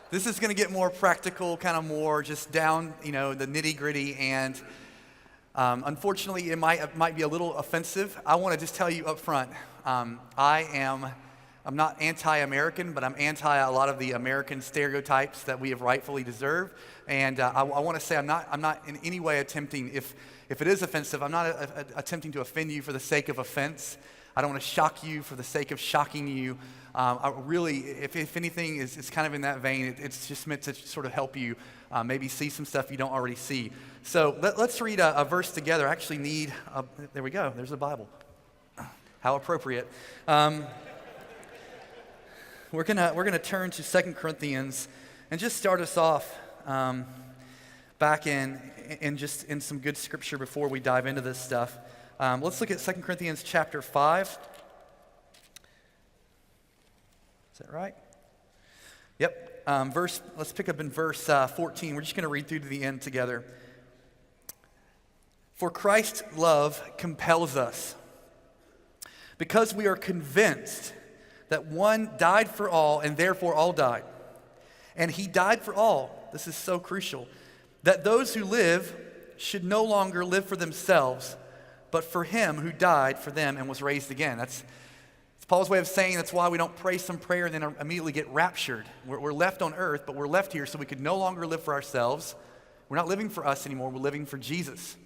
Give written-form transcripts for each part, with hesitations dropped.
This is going to get more practical, kind of more just down, the nitty gritty, and unfortunately, it might be a little offensive. I want to just tell you up front, I'm not anti-American, but I'm anti a lot of the American stereotypes that we have rightfully deserved. And I want to say I'm not in any way attempting, if it is offensive, I'm not attempting to offend you for the sake of offense. I don't want to shock you for the sake of shocking you. I really, if anything, is kind of in that vein. It's just meant to sort of help you maybe see some stuff you don't already see. So let's read a verse together. I actually need, there we go, there's the Bible. How appropriate. We're gonna turn to 2 Corinthians and just start us off back in some good scripture before we dive into this stuff. Let's look at 2 Corinthians chapter 5. Is that right? Yep. Let's pick up in verse 14. We're just going to read through to the end together. For Christ's love compels us, because we are convinced that one died for all, and therefore all died. And he died for all. This is so crucial. That those who live should no longer live for themselves, but for him who died for them and was raised again. That's Paul's way of saying that's why we don't pray some prayer and then immediately get raptured. We're left on earth, but we're left here so we could no longer live for ourselves. We're not living for us anymore. We're living for Jesus.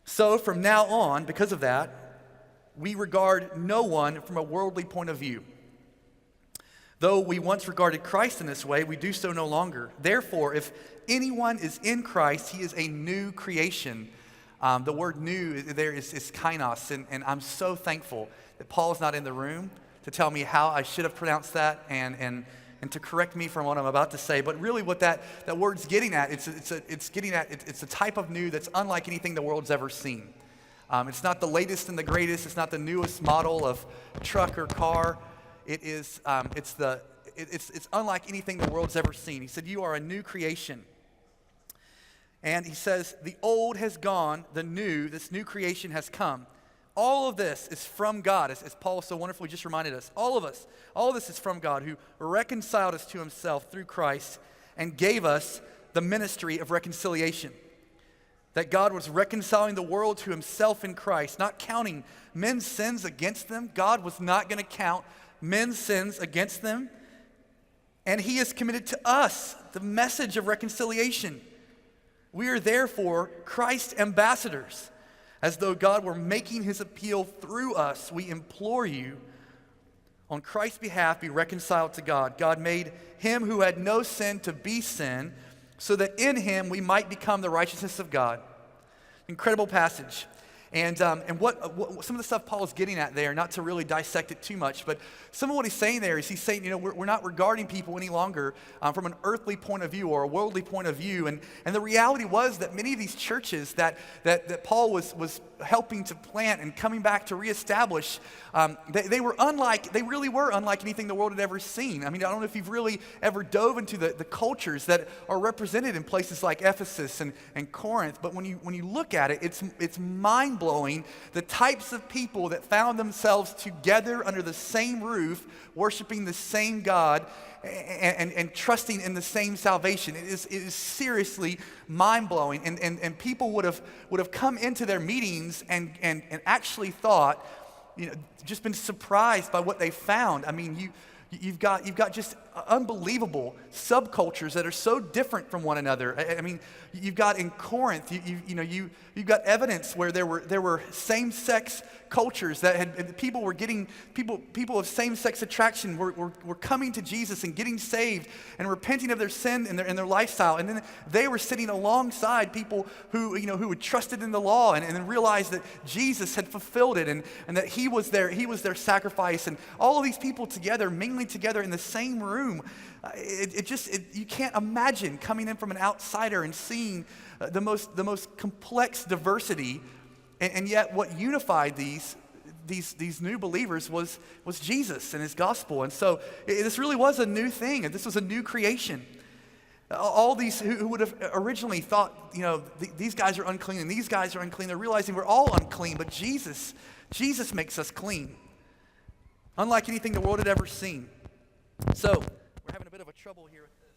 So from now on, because of that, we regard no one from a worldly point of view. Though we once regarded Christ in this way, we do so no longer. Therefore, if anyone is in Christ, he is a new creation. The word new there is kainos, and I'm so thankful that Paul is not in the room to tell me how I should have pronounced that and to correct me from what I'm about to say. But really what that word's getting at, it's a type of new that's unlike anything the world's ever seen. It's not the latest and the greatest. It's not the newest model of truck or car. It's unlike anything the world's ever seen. He said, you are a new creation. And he says, the old has gone, this new creation has come. All of this is from God, as Paul so wonderfully just reminded us. All of this is from God, who reconciled us to himself through Christ and gave us the ministry of reconciliation. That God was reconciling the world to himself in Christ, not counting men's sins against them. God was not going to count men's sins against them. And he has committed to us the message of reconciliation. We are therefore Christ's ambassadors. As though God were making his appeal through us, we implore you, on Christ's behalf, be reconciled to God. God made him who had no sin to be sin, so that in him we might become the righteousness of God. Incredible passage. And what some of the stuff Paul is getting at there, not to really dissect it too much, but some of what he's saying there is he's saying, we're not regarding people any longer from an earthly point of view or a worldly point of view. And the reality was that many of these churches that Paul was helping to plant and coming back to reestablish, they really were unlike anything the world had ever seen. I mean, I don't know if you've really ever dove into the cultures that are represented in places like Ephesus and Corinth, but when you look at it, it's mind-blowing the types of people that found themselves together under the same roof, worshiping the same God and trusting in the same salvation. It is seriously mind-blowing, and people would have come into their meetings and actually thought, just been surprised by what they found. I mean, you've got just unbelievable subcultures that are so different from one another. I mean, you've got in Corinth, you've got evidence where there were same-sex cultures that had people of same-sex attraction were coming to Jesus and getting saved and repenting of their sin and their lifestyle, and then they were sitting alongside people who had trusted in the law and then realized that Jesus had fulfilled it and that he was their sacrifice, and all of these people together, mingling together in the same room. You can't imagine coming in from an outsider and seeing the most complex diversity, and yet what unified these new believers was Jesus and his gospel. And so this really was a new thing, and this was a new creation. All these who would have originally thought, these guys are unclean and these guys are unclean, they're realizing we're all unclean, but Jesus makes us clean, unlike anything the world had ever seen. So we're having a bit of having trouble here with this.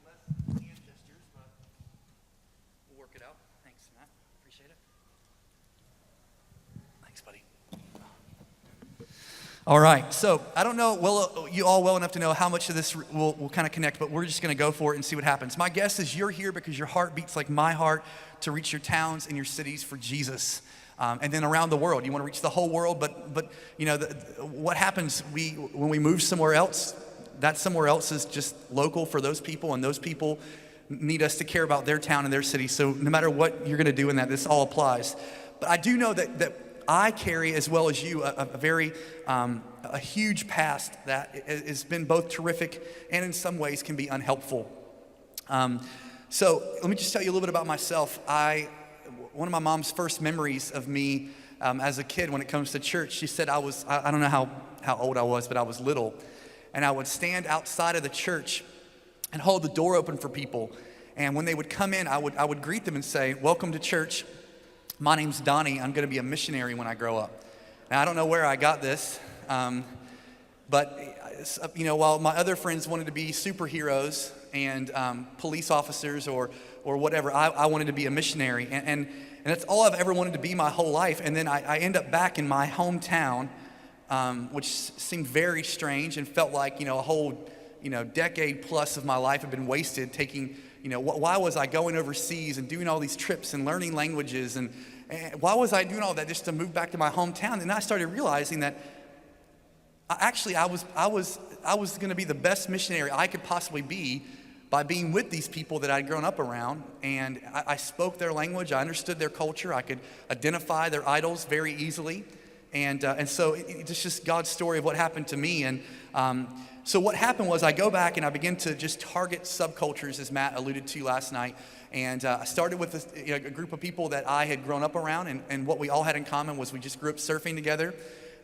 Less hand gestures, but we'll work it out. Thanks, Matt. Appreciate it. Thanks, buddy. All right, so I don't know you all well enough to know how much of this will kind of connect, but we're just going to go for it and see what happens. My guess is you're here because your heart beats like my heart to reach your towns and your cities for Jesus. And then around the world, you want to reach the whole world, but you know, what happens when we move somewhere else, that somewhere else is just local for those people, and those people need us to care about their town and their city. So no matter what you're going to do in that, this all applies. But I do know that I carry, as well as you, a huge past that has been both terrific and in some ways can be unhelpful. So let me just tell you a little bit about myself. One of my mom's first memories of me as a kid when it comes to church, she said I don't know how old I was, but I was little. And I would stand outside of the church and hold the door open for people. And when they would come in, I would greet them and say, "Welcome to church. My name's Donnie. I'm going to be a missionary when I grow up." Now, I don't know where I got this, but you know, while my other friends wanted to be superheroes and police officers or whatever, I wanted to be a missionary, and that's all I've ever wanted to be my whole life. And then I end up back in my hometown, which seemed very strange and felt like, you know, a whole, you know, decade plus of my life had been wasted taking. You know, why was I going overseas and doing all these trips and learning languages, and why was I doing all that just to move back to my hometown? And I started realizing that I was going to be the best missionary I could possibly be by being with these people that I'd grown up around, and I spoke their language, I understood their culture, I could identify their idols very easily, and so it's just God's story of what happened to me. And so what happened was I go back and I begin to just target subcultures, as Matt alluded to last night. And I started with a group of people that I had grown up around, and what we all had in common was we just grew up surfing together.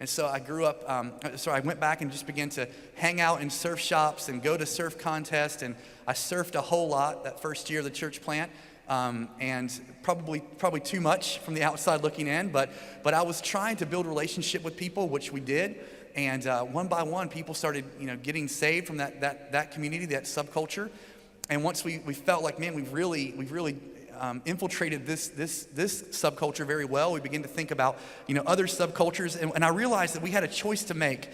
And so I went back and just began to hang out in surf shops and go to surf contests. And I surfed a whole lot that first year of the church plant, and probably too much from the outside looking in. But I was trying to build a relationship with people, which we did. And one by one, people started, you know, getting saved from that community, that subculture. And once we felt like, man, we've really infiltrated this subculture very well, we began to think about, you know, other subcultures. And I realized that we had a choice to make.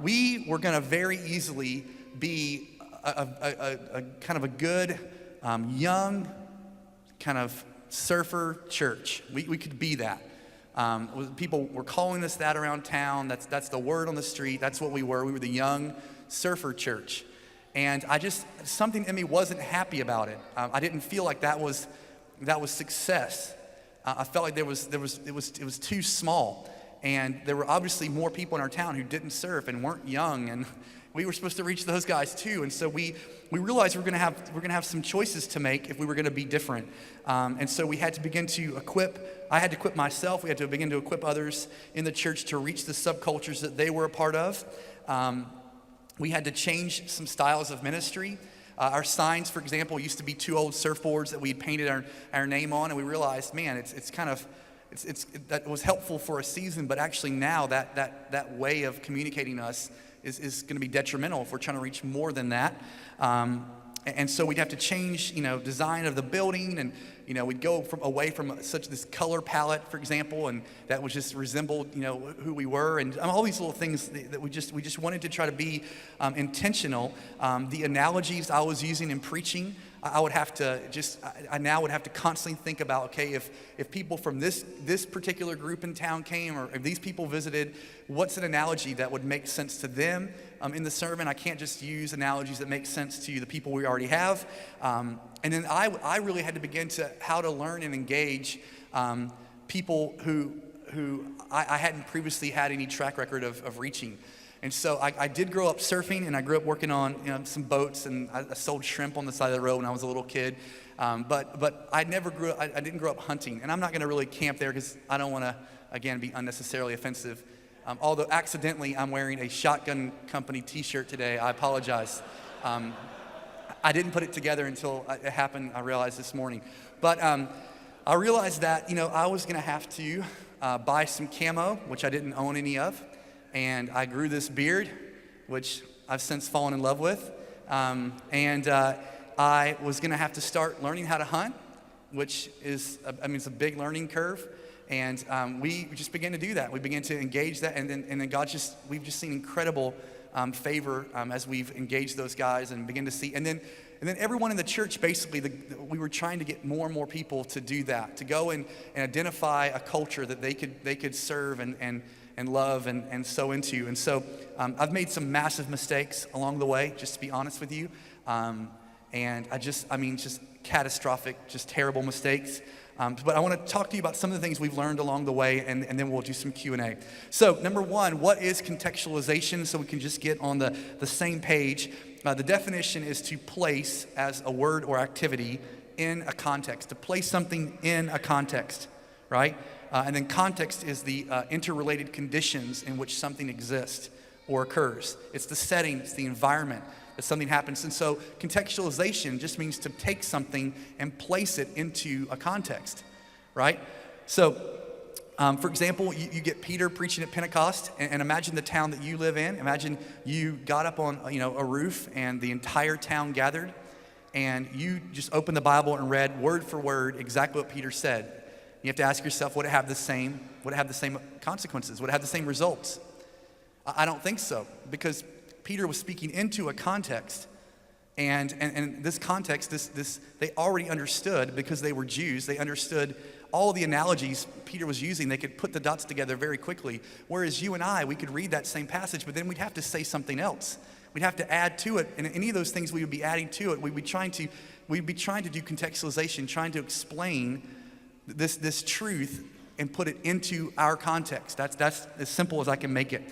We were going to very easily be a kind of a good young kind of surfer church. We could be that. People were calling us that around town. That's the word on the street. That's what we were. We were the young surfer church. And something in me wasn't happy about it. I didn't feel like that was success. I felt like it was too small. And there were obviously more people in our town who didn't surf and weren't young, and we were supposed to reach those guys too. And so we realized we're gonna have some choices to make if we were gonna be different. And so we had to begin to equip. I had to equip myself. We had to begin to equip others in the church to reach the subcultures that they were a part of. We had to change some styles of ministry. Our signs, for example, used to be two old surfboards that we had painted our name on, and we realized, man, that was helpful for a season, but actually now that way of communicating us is going to be detrimental if we're trying to reach more than that. And so we'd have to change, you know, design of the building, and you know, we'd go away from such this color palette, for example, and that was just resembled, you know, who we were, and all these little things that we just wanted to try to be intentional. The analogies I was using in preaching, I now would have to constantly think about, okay, if people from this particular group in town came, or if these people visited, what's an analogy that would make sense to them in the sermon? I can't just use analogies that make sense to the people we already have. And then I really had to begin how to learn and engage people who I hadn't previously had any track record of reaching. And so I did grow up surfing, and I grew up working on, you know, some boats, and I sold shrimp on the side of the road when I was a little kid. But I didn't grow up hunting, and I'm not going to really camp there because I don't want to, again, be unnecessarily offensive. Although accidentally I'm wearing a Shotgun Company t-shirt today. I apologize. I didn't put it together until it happened, I realized this morning. But I realized that, you know, I was going to have to buy some camo, which I didn't own any of, and I grew this beard, which I've since fallen in love with, and I was going to have to start learning how to hunt, which is, it's a big learning curve, and we just began to do that. We began to engage that, and then we've just seen incredible favor as we've engaged those guys and begin to see, and then everyone in the church, basically, we were trying to get more and more people to do that, to go and identify a culture that they could serve and love and sow into. And so I've made some massive mistakes along the way, just to be honest with you. And just catastrophic, just terrible mistakes. But I want to talk to you about some of the things we've learned along the way, and then we'll do some Q&A. So number one, what is contextualization? So we can just get on the same page. The definition is to place as a word or activity in a context, to place something in a context, right? And then context is the interrelated conditions in which something exists or occurs. It's the setting, it's the environment that something happens. And so contextualization just means to take something and place it into a context, right? So, for example, you get Peter preaching at Pentecost, and imagine the town that you live in. Imagine you got up on a roof and the entire town gathered, and you just opened the Bible and read word for word exactly what Peter said. You have to ask yourself, would it have the same consequences? Would it have the same results? I don't think so, because Peter was speaking into a context, and this context, this they already understood because they were Jews. They understood all the analogies Peter was using. They could put the dots together very quickly. Whereas you and I, we could read that same passage, but then we'd have to say something else. We'd have to add to it, and any of those things we would be adding to it. We'd be trying to do contextualization, trying to explain this truth and put it into our context. That's as simple as I can make it.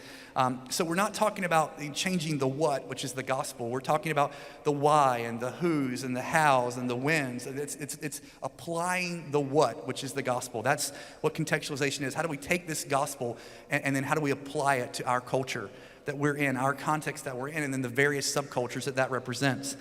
So we're not talking about changing the what, which is the gospel. We're talking about the why and the who's and the how's and the when's. It's applying the what, which is the gospel. That's what contextualization is. How do we take this gospel and then how do we apply it to our culture that we're in, our context that we're in, and then the various subcultures that represents.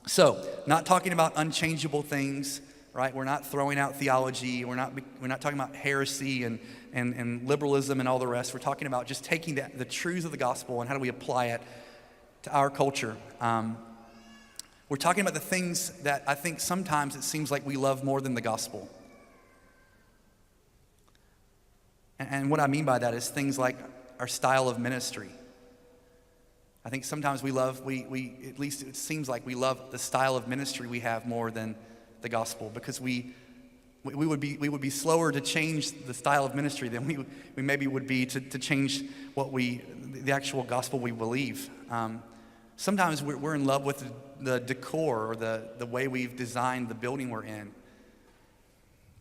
So not talking about unchangeable things, right? We're not throwing out theology. We're not talking about heresy and liberalism and all the rest. We're talking about just taking the truths of the gospel and how do we apply it to our culture. We're talking about the things that I think sometimes it seems like we love more than the gospel. And what I mean by that is things like our style of ministry. I think sometimes we at least it seems like we love the style of ministry we have more than the gospel, because we would be slower to change the style of ministry than we maybe would be to change the actual gospel we believe. Sometimes we're in love with the decor or the way we've designed the building we're in.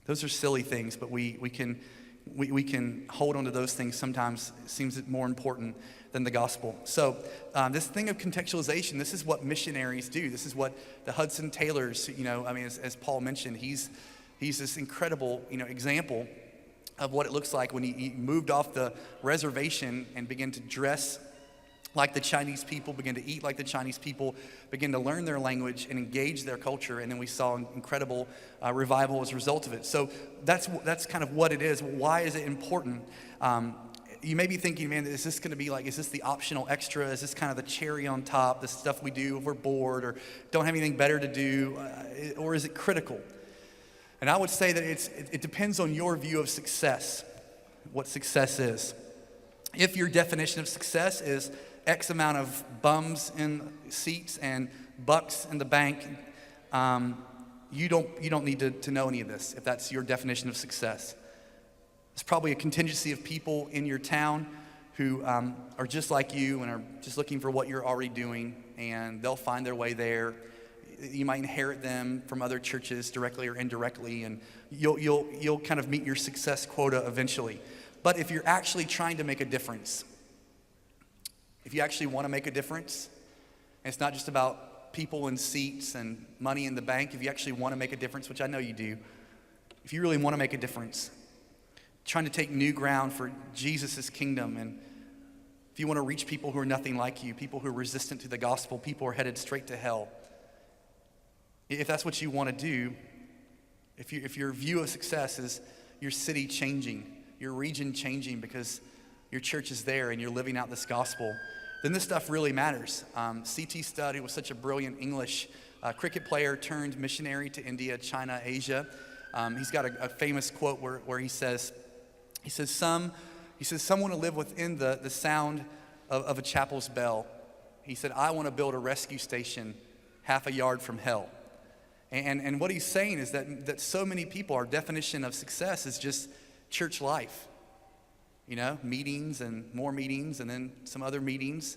Those are silly things, but we can hold on to those things. Sometimes it seems more important than the gospel. So this thing of contextualization, this is what missionaries do. This is what the Hudson Taylors, as Paul mentioned, he's this incredible, example of what it looks like when he moved off the reservation and began to dress like the Chinese people, began to eat like the Chinese people, began to learn their language and engage their culture, and then we saw an incredible revival as a result of it. So that's kind of what it is. Why is it important? You may be thinking, man, is this the optional extra? Is this kind of the cherry on top, the stuff we do if we're bored or don't have anything better to do? Or is it critical? And I would say that it depends on your view of success, what success is. If your definition of success is X amount of bums in seats and bucks in the bank, you don't need to know any of this if that's your definition of success. There's probably a contingency of people in your town who are just like you and are just looking for what you're already doing, and they'll find their way there. You might inherit them from other churches directly or indirectly, and you'll kind of meet your success quota eventually. But if you're actually trying to make a difference, if you actually want to make a difference, and it's not just about people in seats and money in the bank, if you actually want to make a difference, which I know you do, if you really want to make a difference, trying to take new ground for Jesus' kingdom, and if you want to reach people who are nothing like you, people who are resistant to the gospel, people who are headed straight to hell, if that's what you want to do, if your view of success is your city changing, your region changing because your church is there and you're living out this gospel, then this stuff really matters. C.T. Studd, who was such a brilliant English cricket player turned missionary to India, China, Asia. He's got a famous quote where he says, some want to live within the sound of a chapel's bell. He said, I want to build a rescue station half a yard from hell. And what he's saying is that so many people, our definition of success is just church life. Meetings and more meetings and then some other meetings.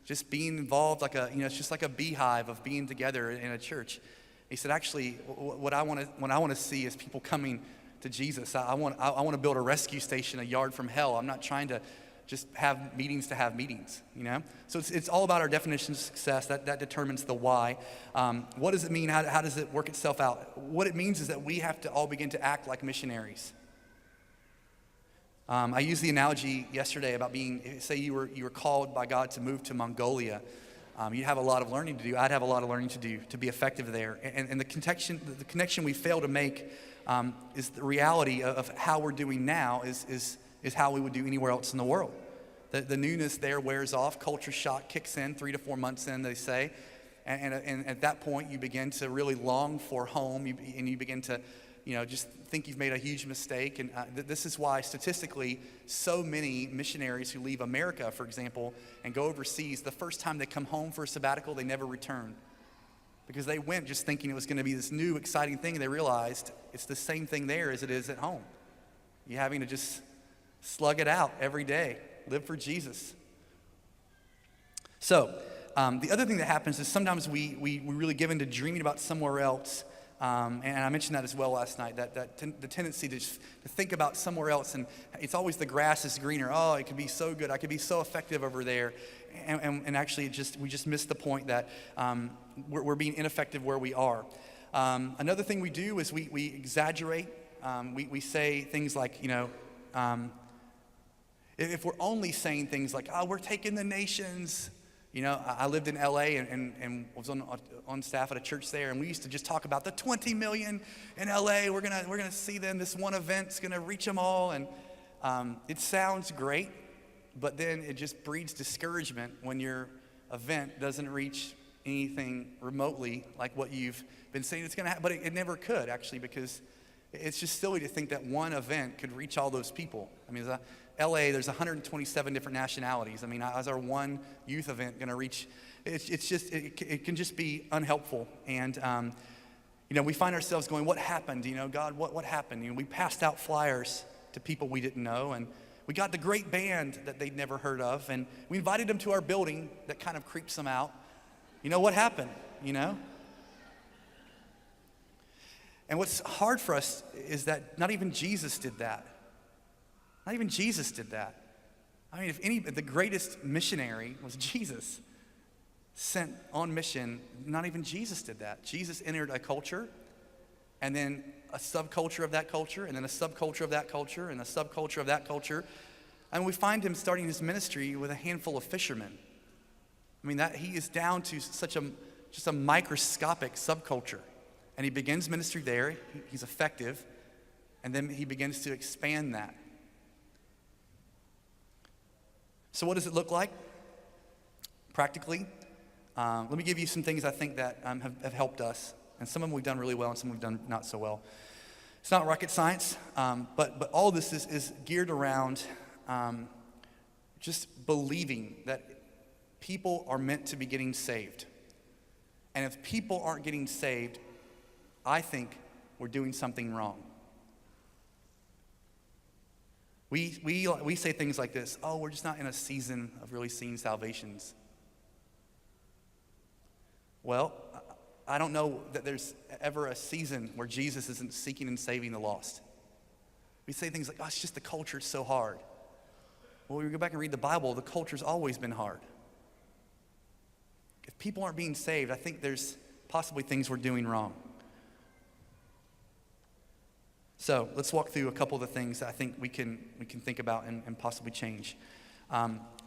Just being involved it's just like a beehive of being together in a church. He said, actually, what I want to see is people coming to Jesus. I want to build a rescue station a yard from hell. I'm not trying to just have meetings to have meetings, So it's all about our definition of success. That determines the why. What does it mean? How does it work itself out? What it means is that we have to all begin to act like missionaries. I used the analogy yesterday about say you were called by God to move to Mongolia. You'd have a lot of learning to do. I'd have a lot of learning to do to be effective there. And the connection we fail to make is the reality of how we're doing now is how we would do anywhere else in the world. The newness there wears off. Culture shock kicks in 3 to 4 months in, they say. And at that point, you begin to really long for home, and you begin to just think you've made a huge mistake. And this is why statistically, so many missionaries who leave America, for example, and go overseas, the first time they come home for a sabbatical, they never return. Because they went just thinking it was going to be this new, exciting thing, and they realized it's the same thing there as it is at home. You're having to just slug it out every day, live for Jesus. So, the other thing that happens is sometimes we really give into dreaming about somewhere else. And I mentioned that as well last night, the tendency to think about somewhere else, and it's always the grass is greener. Oh, it could be so good. I could be so effective over there. And actually, we just missed the point that we're being ineffective where we are. Another thing we do is we exaggerate. We say things like, if we're only saying things like, oh, we're taking the nations. I lived in LA and was on staff at a church there, and we used to just talk about the 20 million in LA. We're gonna see them. This one event's gonna reach them all, and it sounds great, but then it just breeds discouragement when your event doesn't reach anything remotely like what you've been saying it's gonna happen. But it never could, actually, because it's just silly to think that one event could reach all those people. I mean, LA, there's 127 different nationalities. I mean, how's our one youth event going to reach? It can just be unhelpful. And, we find ourselves going, what happened? God, what happened? We passed out flyers to people we didn't know, and we got the great band that they'd never heard of, and we invited them to our building that kind of creeps them out. What happened? And what's hard for us is that not even Jesus did that. Not even Jesus did that. I mean, the greatest missionary was Jesus, sent on mission. Not even Jesus did that. Jesus entered a culture, and then a subculture of that culture, and then a subculture of that culture, and a subculture of that culture. And we find him starting his ministry with a handful of fishermen. I mean, that he is down to just a microscopic subculture. And he begins ministry there. He's effective. And then he begins to expand that. So what does it look like practically? Let me give you some things I think that have helped us. And some of them we've done really well, and some we've done not so well. It's not rocket science, but all this is geared around just believing that people are meant to be getting saved. And if people aren't getting saved, I think we're doing something wrong. We say things like this, oh, we're just not in a season of really seeing salvations. Well, I don't know that there's ever a season where Jesus isn't seeking and saving the lost. We say things like, oh, it's just the culture's so hard. Well, when we go back and read the Bible, the culture's always been hard. If people aren't being saved, I think there's possibly things we're doing wrong. So let's walk through a couple of the things that I think we can think about and possibly change.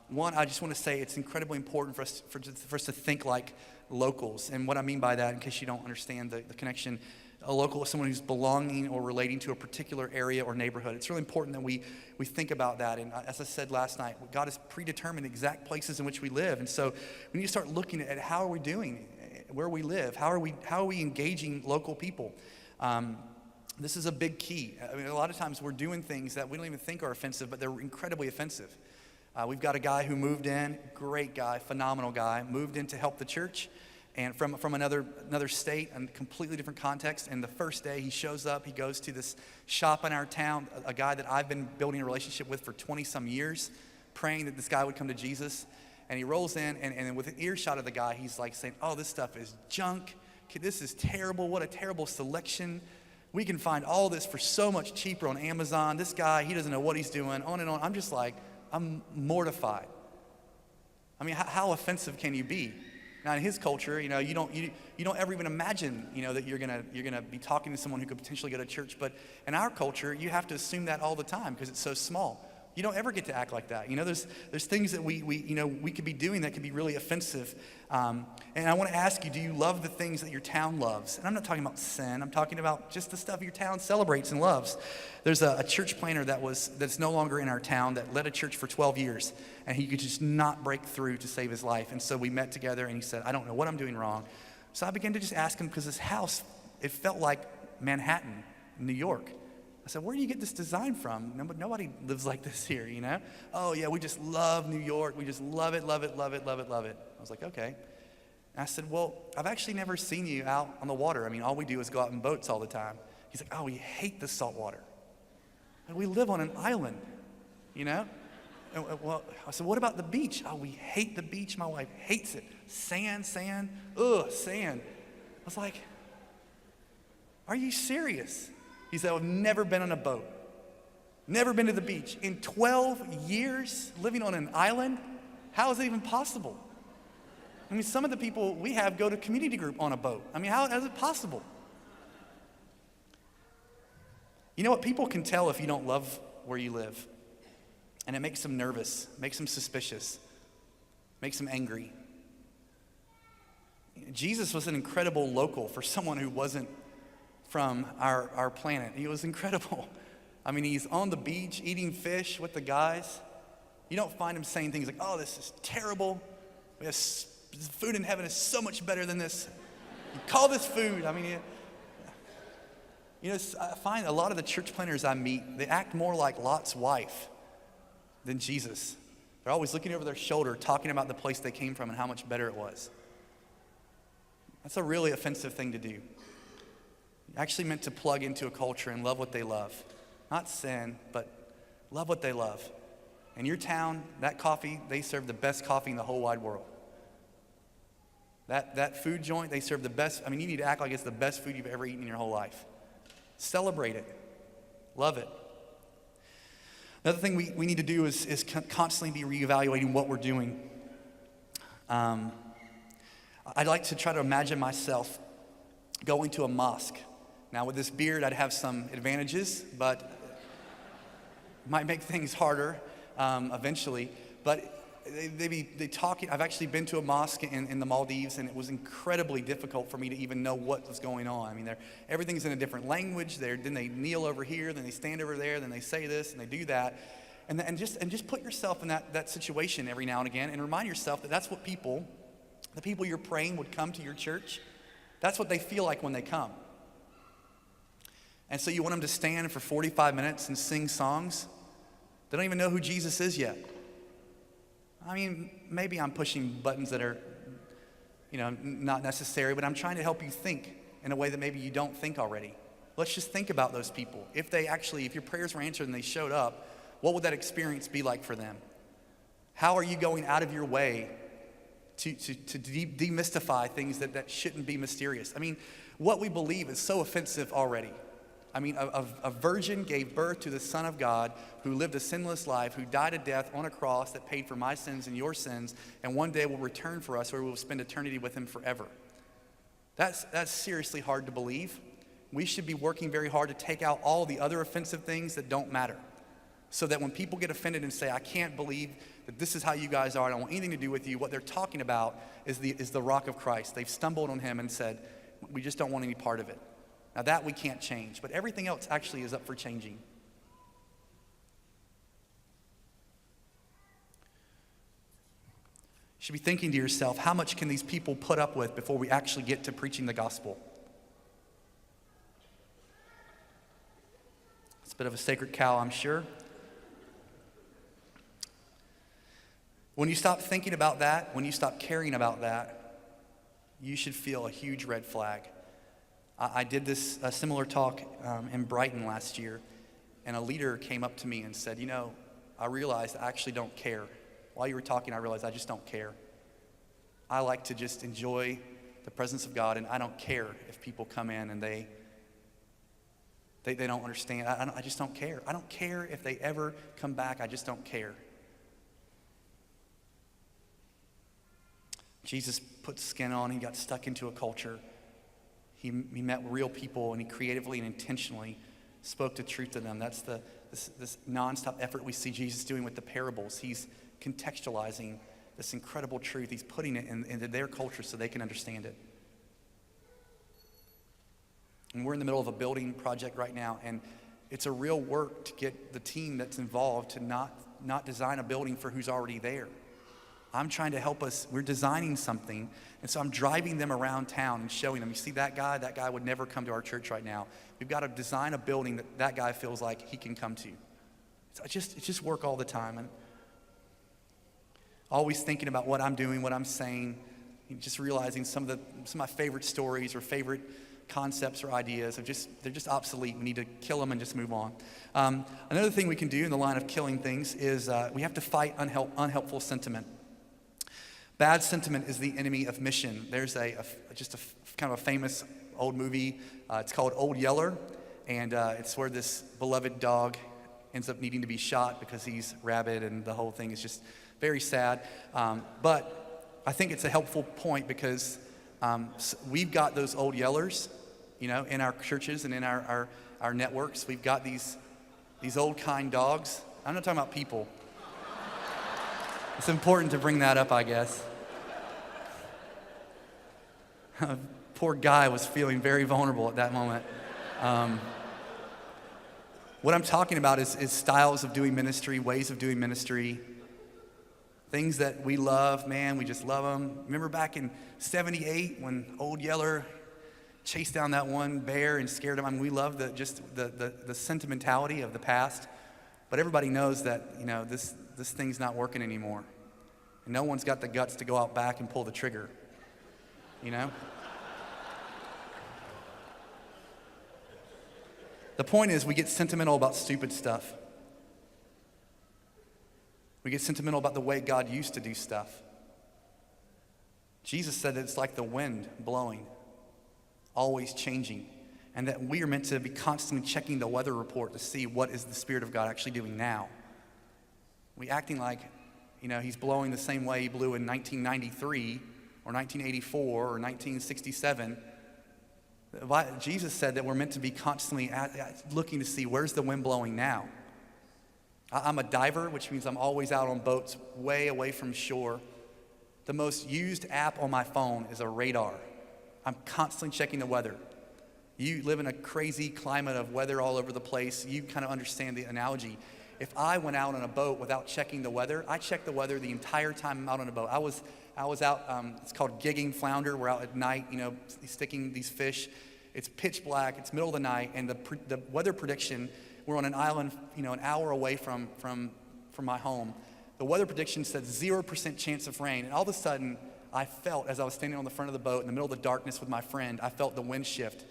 One, I just want to say it's incredibly important for us to think like locals. And what I mean by that, in case you don't understand the connection, a local, someone who's belonging or relating to a particular area or neighborhood. It's really important that we think about that. And as I said last night, God has predetermined exact places in which we live. And so we need to start looking at how are we doing where we live? How are we engaging local people? This is a big key. I mean, a lot of times we're doing things that we don't even think are offensive, but they're incredibly offensive. We've got a guy who moved in, great guy, phenomenal guy, moved in to help the church, and from another state and completely different context. And the first day he shows up, he goes to this shop in our town, a guy that I've been building a relationship with for 20 some years, praying that this guy would come to Jesus. And he rolls in, and with an earshot of the guy, he's like saying, oh, this stuff is junk. This is terrible. What a terrible selection. We can find all this for so much cheaper on Amazon. This guy, he doesn't know what he's doing, on and on. I'm just like, I'm mortified. I mean, how offensive can you be? Now, in his culture, you don't ever even imagine, that you're gonna be talking to someone who could potentially go to church. But in our culture, you have to assume that all the time because it's so small. You don't ever get to act like that. There's things that we could be doing that could be really offensive. And I want to ask you, do you love the things that your town loves? And I'm not talking about sin. I'm talking about just the stuff your town celebrates and loves. There's a church planner that's no longer in our town that led a church for 12 years, and he could just not break through to save his life. And so we met together, and he said, I don't know what I'm doing wrong. So I began to just ask him, because his house, it felt like Manhattan, New York. I said, where do you get this design from? Nobody lives like this here, Oh, yeah, we just love New York. We just love it, love it, love it, love it, love it. I was like, okay. And I said, well, I've actually never seen you out on the water. I mean, all we do is go out in boats all the time. He's like, oh, we hate the salt water. And we live on an island, And, well, I said, what about the beach? Oh, we hate the beach. My wife hates it. Sand, sand. I was like, are you serious? He said, I've never been on a boat, never been to the beach. In 12 years living on an island, how is it even possible? I mean, some of the people we have go to community group on a boat. I mean, how is it possible? You know what? People can tell if you don't love where you live. And it makes them nervous, makes them suspicious, makes them angry. Jesus was an incredible local for someone who wasn't from our planet. He was incredible. I mean, he's on the beach eating fish with the guys. You don't find him saying things like, oh, this is terrible. Food in heaven is so much better than this. You call this food. I mean, I find a lot of the church planners I meet, they act more like Lot's wife than Jesus. They're always looking over their shoulder, talking about the place they came from and how much better it was. That's a really offensive thing to do. You're actually meant to plug into a culture and love what they love. Not sin, but love what they love. In your town, that coffee, they serve the best coffee in the whole wide world. That food joint, they serve the best. I mean, you need to act like it's the best food you've ever eaten in your whole life. Celebrate it. Love it. Another thing we need to do is constantly be reevaluating what we're doing. I'd like to try to imagine myself going to a mosque. Now, with this beard, I'd have some advantages, but it might make things harder eventually. But they talk. I've actually been to a mosque in the Maldives, and it was incredibly difficult for me to even know what was going on. I mean, everything's in a different language. Then they kneel over here, then they stand over there, then they say this, and they do that. And just put yourself in that situation every now and again, and remind yourself that that's what the people you're praying would come to your church. That's what they feel like when they come. And so you want them to stand for 45 minutes and sing songs? They don't even know who Jesus is yet. I mean, maybe I'm pushing buttons that are, not necessary, but I'm trying to help you think in a way that maybe you don't think already. Let's just think about those people. If your prayers were answered and they showed up, what would that experience be like for them? How are you going out of your way to demystify things that shouldn't be mysterious? I mean, what we believe is so offensive already. I mean, a virgin gave birth to the Son of God who lived a sinless life, who died a death on a cross that paid for my sins and your sins, and one day will return for us, or we will spend eternity with him forever. That's seriously hard to believe. We should be working very hard to take out all the other offensive things that don't matter, so that when people get offended and say, I can't believe that this is how you guys are, I don't want anything to do with you, what they're talking about is the rock of Christ. They've stumbled on him and said, we just don't want any part of it. Now that we can't change, but everything else actually is up for changing. You should be thinking to yourself, how much can these people put up with before we actually get to preaching the gospel? It's a bit of a sacred cow, I'm sure. When you stop thinking about that, when you stop caring about that, you should feel a huge red flag. I did this similar talk in Brighton last year, and a leader came up to me and said, I realized I actually don't care. While you were talking, I realized I just don't care. I like to just enjoy the presence of God, and I don't care if people come in and they don't understand. I just don't care. I don't care if they ever come back. I just don't care. Jesus put skin on. He got stuck into a culture. He met real people, and he creatively and intentionally spoke the truth to them. That's this nonstop effort we see Jesus doing with the parables. He's contextualizing this incredible truth. He's putting it into their culture so they can understand it. And we're in the middle of a building project right now, and it's a real work to get the team that's involved to not design a building for who's already there. I'm trying to help us. We're designing something, and so I'm driving them around town and showing them, you see that guy? That guy would never come to our church right now. We've got to design a building that guy feels like he can come to. It's just work all the time. And always thinking about what I'm doing, what I'm saying, just realizing some of my favorite stories or favorite concepts or ideas they're just obsolete. We need to kill them and just move on. Another thing we can do in the line of killing things is we have to fight unhelpful sentiment. Bad sentiment is the enemy of mission. There's just a kind of a famous old movie. It's called Old Yeller, and it's where this beloved dog ends up needing to be shot because he's rabid, and the whole thing is just very sad. But I think it's a helpful point because we've got those old yellers, in our churches and in our networks. We've got these old kind dogs. I'm not talking about people. It's important to bring that up, I guess. Poor guy was feeling very vulnerable at that moment. What I'm talking about is styles of doing ministry, ways of doing ministry, things that we love, man, we just love them. Remember back in 78 when Old Yeller chased down that one bear and scared him? I mean, we love the sentimentality of the past, but everybody knows that, this thing's not working anymore. And no one's got the guts to go out back and pull the trigger, The point is we get sentimental about stupid stuff. We get sentimental about the way God used to do stuff. Jesus said that it's like the wind blowing, always changing, and that we are meant to be constantly checking the weather report to see what is the Spirit of God actually doing now. We acting like, he's blowing the same way he blew in 1993 or 1984 or 1967. Jesus said that we're meant to be constantly looking to see where's the wind blowing now. I'm a diver, which means I'm always out on boats way away from shore. The most used app on my phone is a radar. I'm constantly checking the weather. You live in a crazy climate of weather all over the place. You kind of understand the analogy. If I went out on a boat without checking the weather, I check the weather the entire time I'm out on a boat. I was out, it's called gigging flounder. We're out at night, sticking these fish. It's pitch black, it's middle of the night, and the weather prediction, we're on an island, an hour away from my home. The weather prediction said 0% chance of rain, and all of a sudden, I felt, as I was standing on the front of the boat in the middle of the darkness with my friend, I felt the wind shift,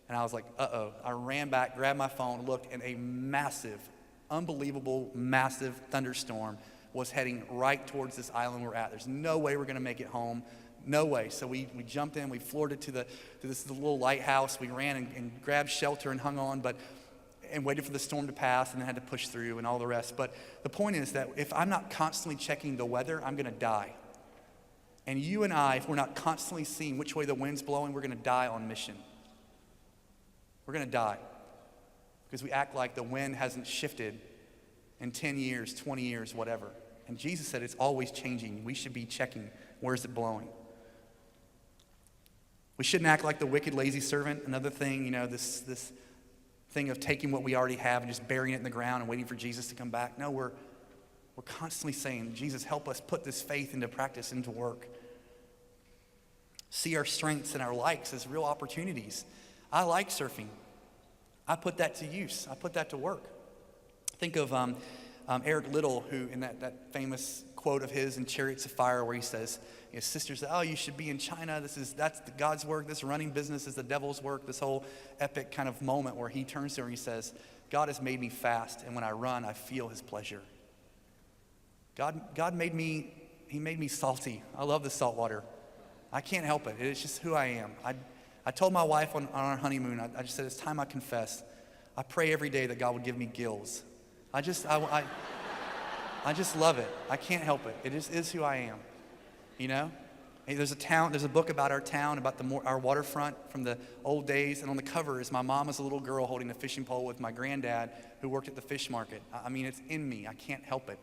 and I was like, uh-oh. I ran back, grabbed my phone, looked, and a massive, unbelievable, massive thunderstorm was heading right towards this island we're at. There's no way we're going to make it home. No way. So we jumped in, we floored it to this little lighthouse. We ran and grabbed shelter and hung on, and waited for the storm to pass, and then had to push through and all the rest. But the point is that if I'm not constantly checking the weather, I'm going to die. And you and I, if we're not constantly seeing which way the wind's blowing, we're going to die on mission. We're going to die because we act like the wind hasn't shifted in 10 years, 20 years, whatever. And Jesus said it's always changing. We should be checking, where's it blowing? We shouldn't act like the wicked, lazy servant. Another thing, this thing of taking what we already have and just burying it in the ground and waiting for Jesus to come back. No, we're constantly saying, Jesus, help us put this faith into practice, into work. See our strengths and our likes as real opportunities. I like surfing. I put that to use. I put that to work. Think of Eric Liddell, who in that famous quote of his in Chariots of Fire where he says, his sister said, you should be in China. That's God's work. This running business is the devil's work. This whole epic kind of moment where he turns to her and he says, God has made me fast, and when I run, I feel his pleasure. God made me, he made me salty. I love the salt water. I can't help it. It's just who I am. I told my wife on our honeymoon, I just said, it's time I confess. I pray every day that God would give me gills. I just love it. I can't help it. It just is who I am. Hey, there's a book about our town, about our waterfront from the old days, and on the cover is my mom as a little girl holding a fishing pole with my granddad who worked at the fish market. I mean, it's in me. I can't help it.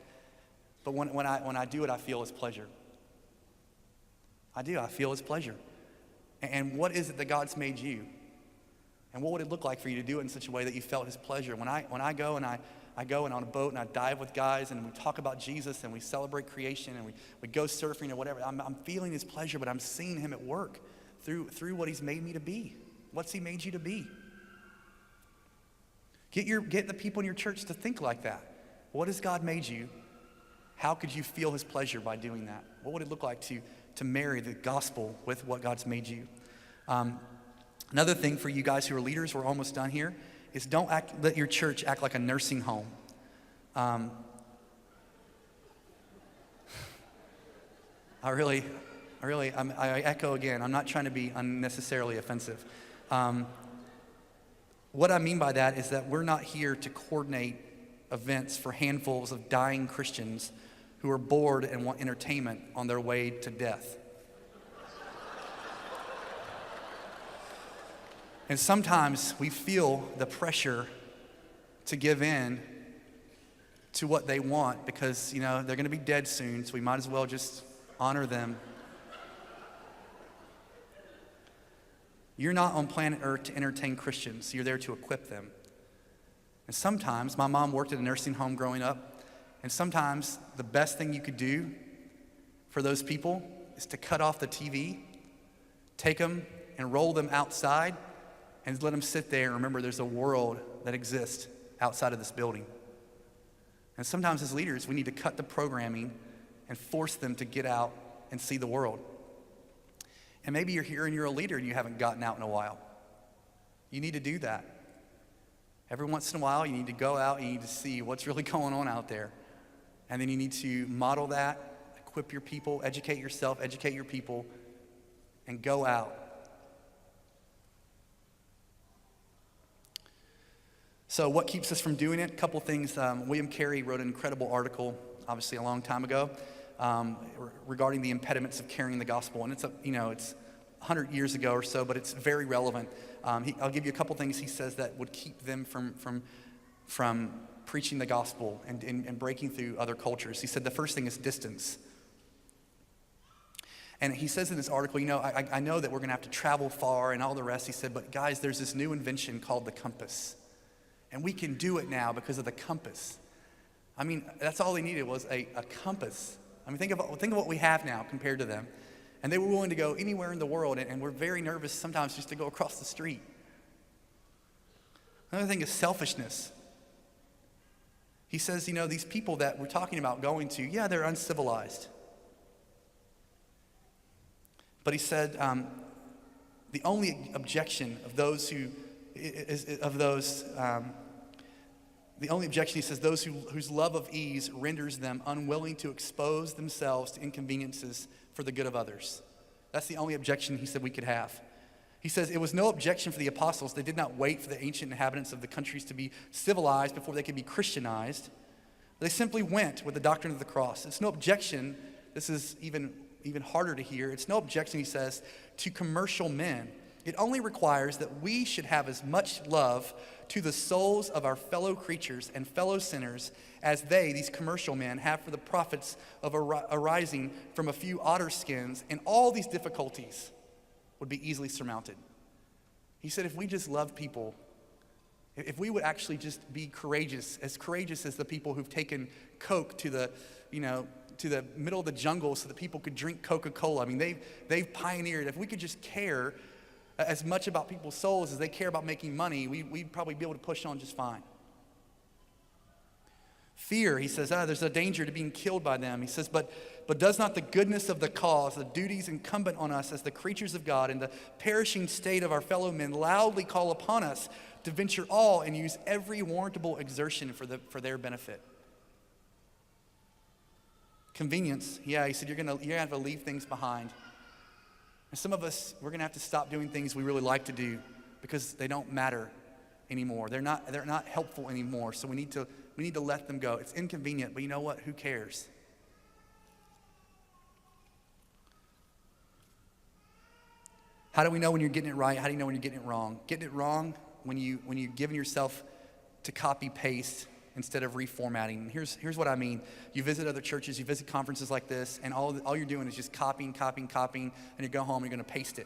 But when I do it, I feel his pleasure. I do. I feel his pleasure. And what is it that God's made you? And what would it look like for you to do it in such a way that you felt his pleasure? When I go and I go and on a boat and I dive with guys and we talk about Jesus and we celebrate creation and we go surfing or whatever, I'm feeling his pleasure, but I'm seeing him at work through what he's made me to be. What's he made you to be? Get the people in your church to think like that. What has God made you? How could you feel his pleasure by doing that? What would it look like to marry the gospel with what God's made you? Another thing for you guys who are leaders, we're almost done here, is don't let your church act like a nursing home. I echo again, I'm not trying to be unnecessarily offensive. What I mean by that is that we're not here to coordinate events for handfuls of dying Christians who are bored and want entertainment on their way to death. And sometimes we feel the pressure to give in to what they want because, they're going to be dead soon, so we might as well just honor them. You're not on planet Earth to entertain Christians. You're there to equip them. And sometimes, my mom worked at a nursing home growing up, and sometimes the best thing you could do for those people is to cut off the TV, take them and roll them outside, and let them sit there and remember there's a world that exists outside of this building. And sometimes as leaders, we need to cut the programming and force them to get out and see the world. And maybe you're here and you're a leader and you haven't gotten out in a while. You need to do that. Every once in a while, you need to go out and you need to see what's really going on out there. And then you need to model that, equip your people, educate yourself, educate your people, and go out. So what keeps us from doing it? A couple things. William Carey wrote an incredible article, obviously a long time ago, regarding the impediments of carrying the gospel. And it's 100 years ago or so, but it's very relevant. I'll give you a couple things he says that would keep them from preaching the gospel and breaking through other cultures. He said the first thing is distance. And he says in this article, I know that we're going to have to travel far and all the rest. He said, but guys, there's this new invention called the compass. And we can do it now because of the compass. I mean, that's all they needed was a compass. I mean, think of what we have now compared to them. And they were willing to go anywhere in the world, and we're very nervous sometimes just to go across the street. Another thing is selfishness. He says, these people that we're talking about going to, yeah, they're uncivilized. But he said, the only objection of those who the only objection, he says, those whose love of ease renders them unwilling to expose themselves to inconveniences for the good of others. That's the only objection he said we could have. He says, it was no objection for the apostles. They did not wait for the ancient inhabitants of the countries to be civilized before they could be Christianized. They simply went with the doctrine of the cross. It's no objection, this is even harder to hear, it's no objection, he says, to commercial men. It only requires that we should have as much love to the souls of our fellow creatures and fellow sinners as they, these commercial men, have for the profits of arising from a few otter skins and all these difficulties. would be easily surmounted. He said if we just love people, if we would actually just be courageous as the people who've taken Coke to the middle of the jungle so that people could drink Coca-Cola. I mean, they've pioneered. If we could just care as much about people's souls as they care about making money, we'd probably be able to push on just fine. Fear, he says, there's a danger to being killed by them. He says, but does not the goodness of the cause, the duties incumbent on us as the creatures of God and the perishing state of our fellow men loudly call upon us to venture all and use every warrantable exertion for their benefit? Convenience, he said, you're gonna have to leave things behind. And some of us, we're gonna have to stop doing things we really like to do because they don't matter anymore. They're not helpful anymore. So we need to let them go. It's inconvenient, but you know what? Who cares? How do we know when you're getting it right? How do you know when you're getting it wrong? Getting it wrong when you're giving yourself to copy paste instead of reformatting. And here's what I mean. You visit other churches, you visit conferences like this, and all you're doing is just copying, and you go home and you're going to paste it.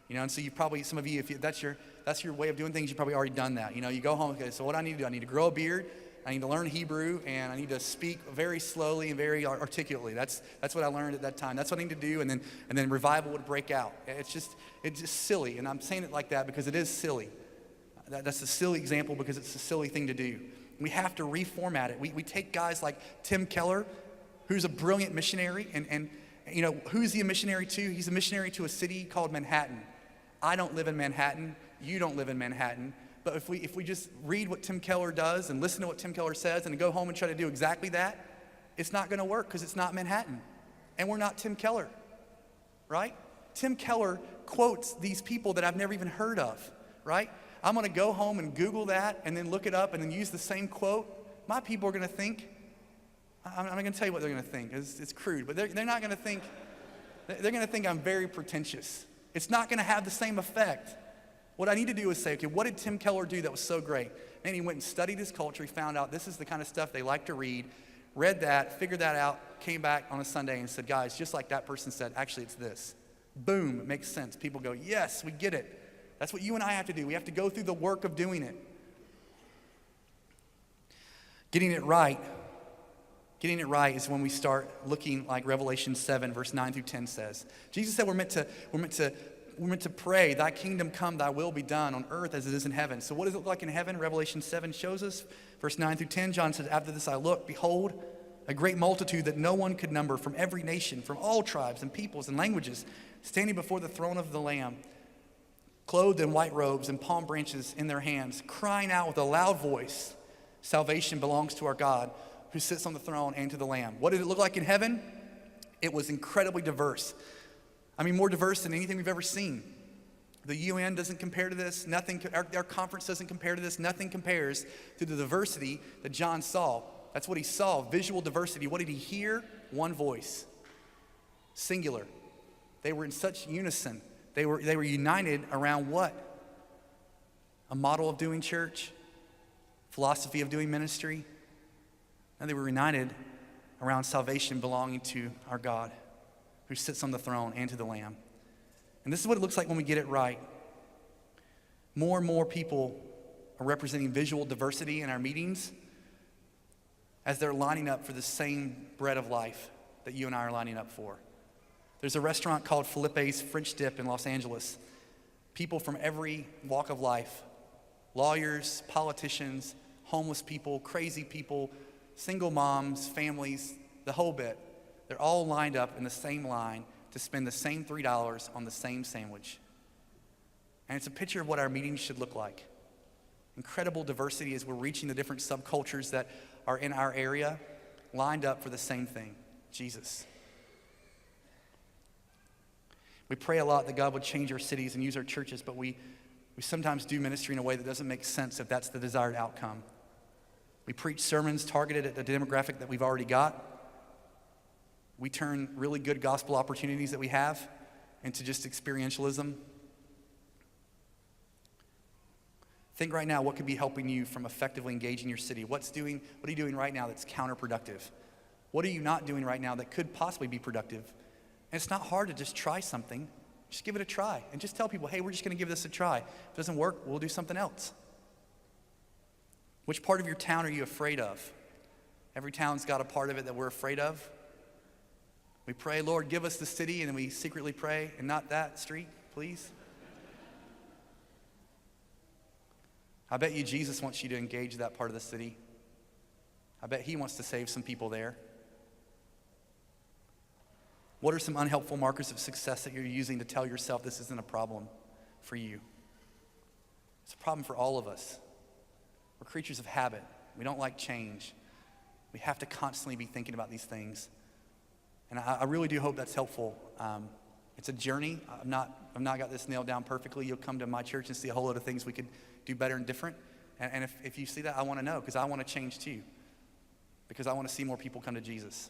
And so you probably, some of you, if that's your way of doing things, you've probably already done that. You go home, okay, so what I need to do, I need to grow a beard, I need to learn Hebrew, and I need to speak very slowly and very articulately. That's what I learned at that time. That's what I need to do, and then revival would break out. It's just silly, and I'm saying it like that because it is silly. That's a silly example because it's a silly thing to do. We have to reformat it. We take guys like Tim Keller, who's a brilliant missionary, and who's he a missionary to? He's a missionary to a city called Manhattan. I don't live in Manhattan. You don't live in Manhattan. But if we just read what Tim Keller does and listen to what Tim Keller says and go home and try to do exactly that, it's not going to work because it's not Manhattan. And we're not Tim Keller, right? Tim Keller quotes these people that I've never even heard of, right? I'm going to go home and Google that and then look it up and then use the same quote. My people are going to think, I'm not going to tell you what they're going to think. It's crude, but they're not going to think, they're going to think I'm very pretentious. It's not going to have the same effect. What I need to do is say, okay, what did Tim Keller do that was so great? And he went and studied his culture. He found out this is the kind of stuff they like to read, read that, figured that out, came back on a Sunday and said, guys, just like that person said, actually it's this. Boom, it makes sense. People go, yes, we get it. That's what you and I have to do. We have to go through the work of doing it. Getting it right is when we start looking like Revelation 7, verse 9 through 10 says. Jesus said we're meant to pray, thy kingdom come, thy will be done on earth as it is in heaven. So what does it look like in heaven? Revelation 7 shows us. Verse 9 through 10, John says, after this I looked, behold, a great multitude that no one could number from every nation, from all tribes and peoples and languages, standing before the throne of the Lamb, clothed in white robes and palm branches in their hands, crying out with a loud voice, salvation belongs to our God who sits on the throne and to the Lamb. What did it look like in heaven? It was incredibly diverse. I mean, more diverse than anything we've ever seen. The UN doesn't compare to this. Nothing. Our conference doesn't compare to this. Nothing compares to the diversity that John saw. That's what he saw, visual diversity. What did he hear? One voice, singular. They were in such unison. They were united around what? A model of doing church, philosophy of doing ministry. And they were united around salvation belonging to our God who sits on the throne and to the Lamb. And this is what it looks like when we get it right. More and more people are representing visual diversity in our meetings as they're lining up for the same bread of life that you and I are lining up for. There's a restaurant called Felipe's French Dip in Los Angeles. People from every walk of life, lawyers, politicians, homeless people, crazy people, single moms, families, the whole bit. They're all lined up in the same line to spend the same $3 on the same sandwich. And it's a picture of what our meetings should look like. Incredible diversity as we're reaching the different subcultures that are in our area, lined up for the same thing, Jesus. We pray a lot that God would change our cities and use our churches, but we sometimes do ministry in a way that doesn't make sense if that's the desired outcome. We preach sermons targeted at the demographic that we've already got. We turn really good gospel opportunities that we have into just experientialism. Think right now what could be helping you from effectively engaging your city. What are you doing right now that's counterproductive? What are you not doing right now that could possibly be productive? And it's not hard to just try something. Just give it a try. And just tell people, hey, we're just going to give this a try. If it doesn't work, we'll do something else. Which part of your town are you afraid of? Every town's got a part of it that we're afraid of. We pray, Lord, give us the city, and then we secretly pray, and not that street, please. I bet you Jesus wants you to engage that part of the city. I bet he wants to save some people there. What are some unhelpful markers of success that you're using to tell yourself this isn't a problem for you? It's a problem for all of us. We're creatures of habit. We don't like change. We have to constantly be thinking about these things. And I really do hope that's helpful. It's a journey. I've not got this nailed down perfectly. You'll come to my church and see a whole lot of things we could do better and different. And if you see that, I want to know, because I want to change too. Because I want to see more people come to Jesus.